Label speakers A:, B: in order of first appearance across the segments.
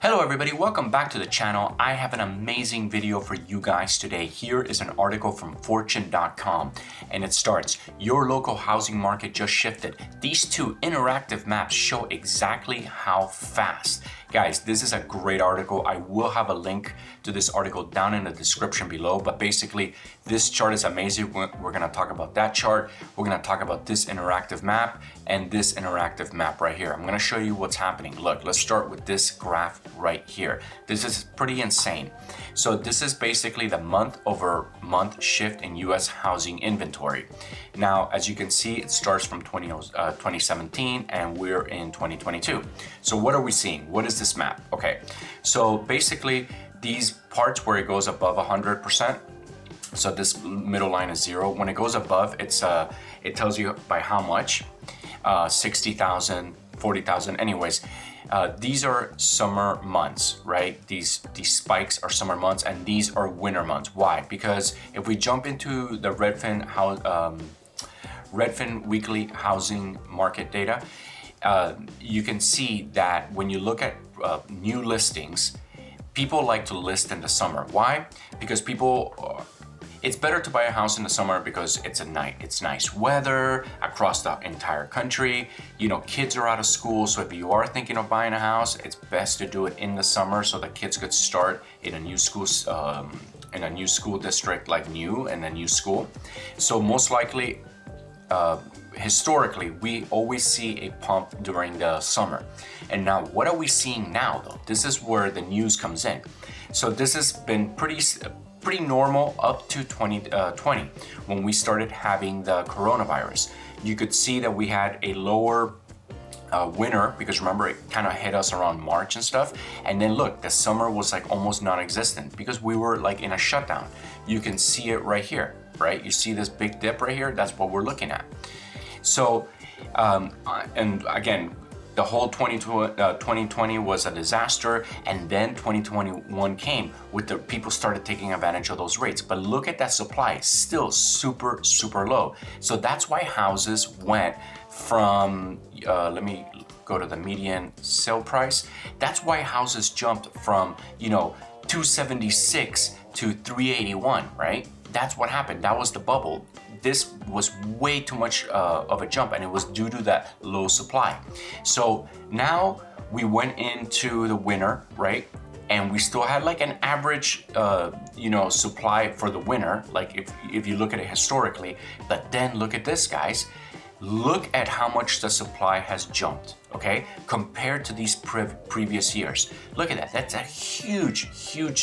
A: Hello everybody, welcome back to the channel. I have an amazing video for you guys today. Here is an article from fortune.com and it starts, your local housing market just shifted. These two interactive maps show exactly how fast. Guys, this is a great article. I will have a link to this article down in the description below, but basically this chart is amazing. We're gonna talk about that chart. We're gonna talk about this interactive map and this interactive map right here. I'm gonna show you what's happening. Look, let's start with this graph right here. This is pretty insane. So this is basically the month over month shift in US housing inventory. Now, as you can see, it starts from 2017 and we're in 2022. So what are we seeing? What is this map? Okay, so basically these parts where it goes above 100%, so this middle line is 0. When it goes above, it tells you by how much, 60,000, 40,000, anyways. These are summer months, right? These spikes are summer months and these are winter months. Why? Because if we jump into the Redfin weekly housing market data, you can see that when you look at new listings, people like to list in the summer. Why? Because it's better to buy a house in the summer because it's nice weather across the entire country. You know, kids are out of school, so if you are thinking of buying a house, it's best to do it in the summer so the kids could start in a new school district, like new and a new school. So most likely, historically, we always see a pump during the summer. And now, what are we seeing now though? This is where the news comes in. So this has been pretty normal up to 2020 when we started having the coronavirus. You could see that we had a lower winter because remember it kind of hit us around March and stuff, and then look, the summer was like almost non-existent because we were like in a shutdown. You can see it right here, right? You see this big dip right here? That's what we're looking at. So and again, the whole 2020 was a disaster, and then 2021 came with the people started taking advantage of those rates. But look at that supply, still super low. So that's why houses went from, let me go to the median sale price. That's why houses jumped from, 276 to 381, right? That's what happened. That was the bubble. This was way too much of a jump, and it was due to that low supply. So now we went into the winter, right? And we still had like an average, supply for the winter, like if you look at it historically. But then look at this, guys. Look at how much the supply has jumped, okay? Compared to these previous years. Look at that. That's a huge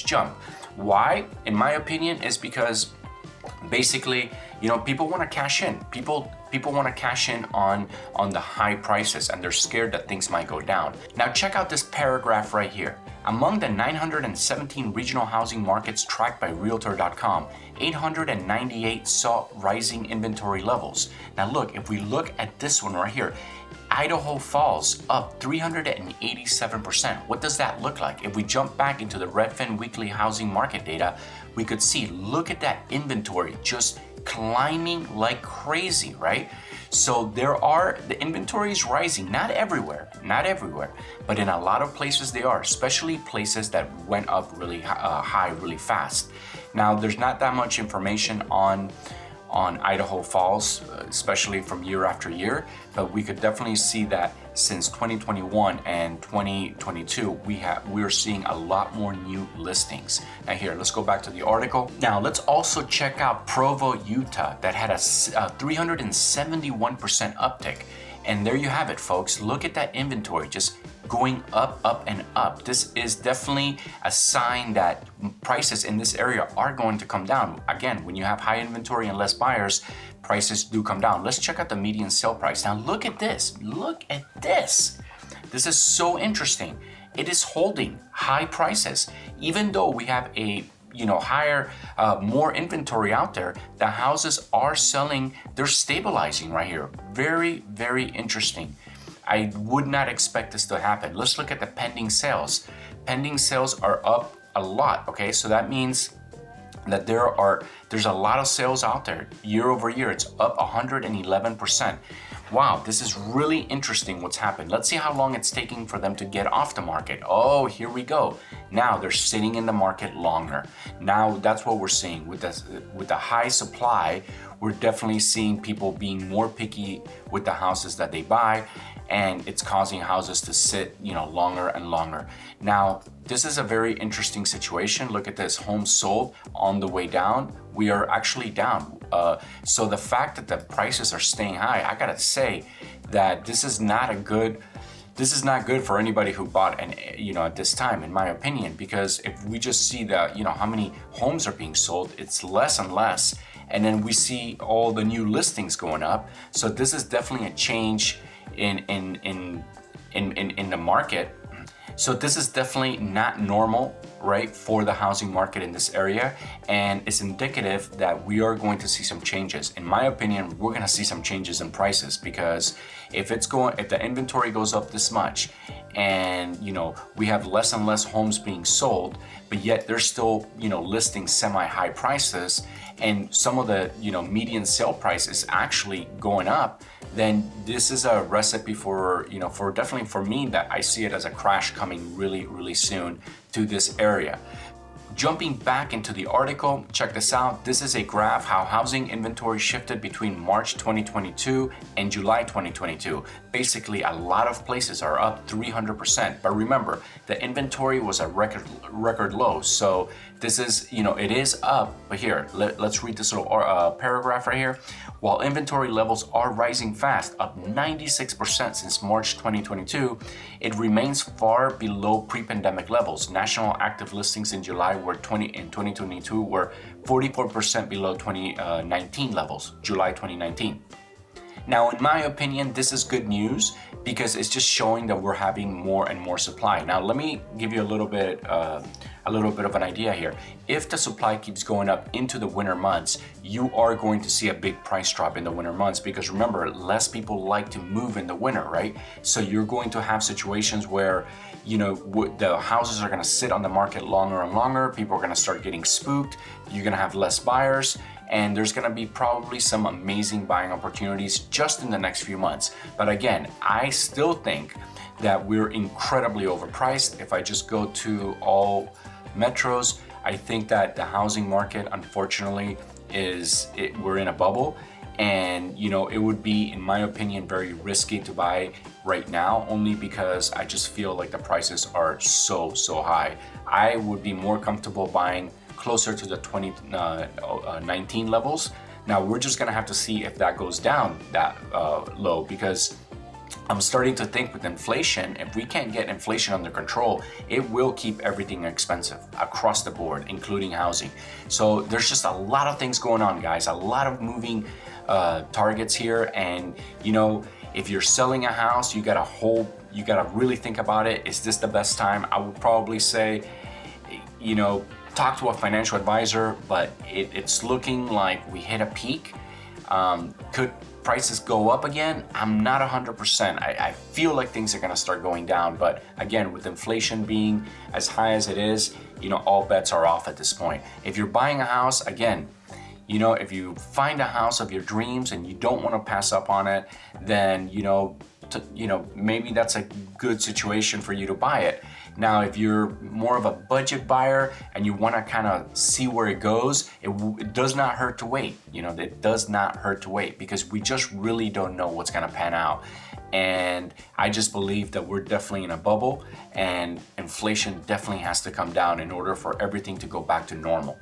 A: jump. Why? In my opinion, is because basically, people want to cash in. People want to cash in on the high prices, and they're scared that things might go down. Now check out this paragraph right here. Among the 917 regional housing markets tracked by Realtor.com, 898 saw rising inventory levels. Now look, if we look at this one right here, Idaho Falls up 387%. What does that look like? If we jump back into the Redfin weekly housing market data, we could see, look at that inventory just climbing like crazy, right? So the inventory is rising, not everywhere, but in a lot of places they are, especially places that went up really high, really fast. Now, there's not that much information on Idaho Falls, especially from year after year, but we could definitely see that since 2021 and 2022, we're seeing a lot more new listings. Now here, let's go back to the article. Now let's also check out Provo, Utah, that had a 371% uptick. And there you have it, folks. Look at that inventory just going up and up. This is definitely a sign that prices in this area are going to come down. Again, when you have high inventory and less buyers, prices do come down. Let's check out the median sale price. Now look at this. Look at this. This is so interesting. It is holding high prices. Even though we have a higher, more inventory out there, the houses are selling, they're stabilizing right here. Very interesting. I would not expect this to happen. Let's look at the pending sales. Pending sales are up a lot, okay? So that means that there's a lot of sales out there. Year over year, it's up 111%. wow, this is really interesting what's happened. Let's see how long it's taking for them to get off the market. Oh, here we go. Now they're sitting in the market longer. Now that's what we're seeing with the high supply. We're definitely seeing people being more picky with the houses that they buy, and it's causing houses to sit, longer and longer. Now, this is a very interesting situation. Look at this, homes sold on the way down. We are actually down. So the fact that the prices are staying high, I gotta say that this is not good for anybody who bought at this time, in my opinion, because if we just see that, how many homes are being sold, it's less and less. And then we see all the new listings going up. So this is definitely a change in the market. So this is definitely not normal, right, for the housing market in this area, and it's indicative that we are going to see some changes. In my opinion, we're going to see some changes in prices, because if the inventory goes up this much, and we have less and less homes being sold, but yet they're still listing semi-high prices, and some of the median sale price is actually going up, then this is a recipe for definitely for me, that I see it as a crash coming really, really soon to this area. Jumping back into the article, check this out. This is a graph how housing inventory shifted between March 2022 and July 2022. Basically, a lot of places are up 300%. But remember, the inventory was a record low. So this is, it is up. But here, let's read this little paragraph right here. While inventory levels are rising fast, up 96% since March 2022, it remains far below pre-pandemic levels. National active listings in July in 2022 were 44% below 2019 levels, July 2019. Now, in my opinion, this is good news, because it's just showing that we're having more and more supply. Now, let me give you a little bit of an idea here. If the supply keeps going up into the winter months, you are going to see a big price drop in the winter months, because remember, less people like to move in the winter, right? So you're going to have situations where the houses are going to sit on the market longer and longer. People are going to start getting spooked. You're going to have less buyers, and there's going to be probably some amazing buying opportunities just in the next few months. But again, I still think that we're incredibly overpriced. If I just go to all metros, I think that the housing market, unfortunately, we're in a bubble. And it would be, in my opinion, very risky to buy right now, only because I just feel like the prices are so high. I would be more comfortable buying closer to the 2019 levels. Now, we're just gonna have to see if that goes down that low, because I'm starting to think with inflation, if we can't get inflation under control, it will keep everything expensive across the board, including housing. So there's just a lot of things going on, guys, a lot of moving targets here. And if you're selling a house, you gotta really think about it. Is this the best time? I would probably say, talk to a financial advisor, but it's looking like we hit a peak. Could prices go up again? I'm not 100%. I feel like things are gonna start going down, but again, with inflation being as high as it is, all bets are off at this point. If you're buying a house, again, if you find a house of your dreams and you don't want to pass up on it, then maybe that's a good situation for you to buy it. Now, if you're more of a budget buyer and you want to kind of see where it goes, it does not hurt to wait. It does not hurt to wait, because we just really don't know what's going to pan out. And I just believe that we're definitely in a bubble, and inflation definitely has to come down in order for everything to go back to normal.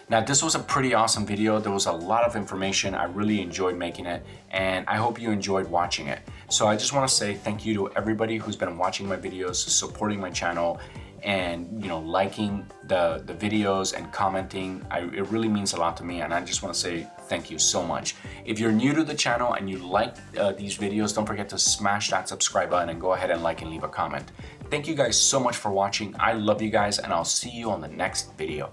A: Now, this was a pretty awesome video. There was a lot of information. I really enjoyed making it, and I hope you enjoyed watching it. So I just want to say thank you to everybody who's been watching my videos, supporting my channel, and liking the videos and commenting. It really means a lot to me, and I just want to say thank you so much. If you're new to the channel and you like these videos, don't forget to smash that subscribe button and go ahead and like and leave a comment. Thank you guys so much for watching. I love you guys, and I'll see you on the next video.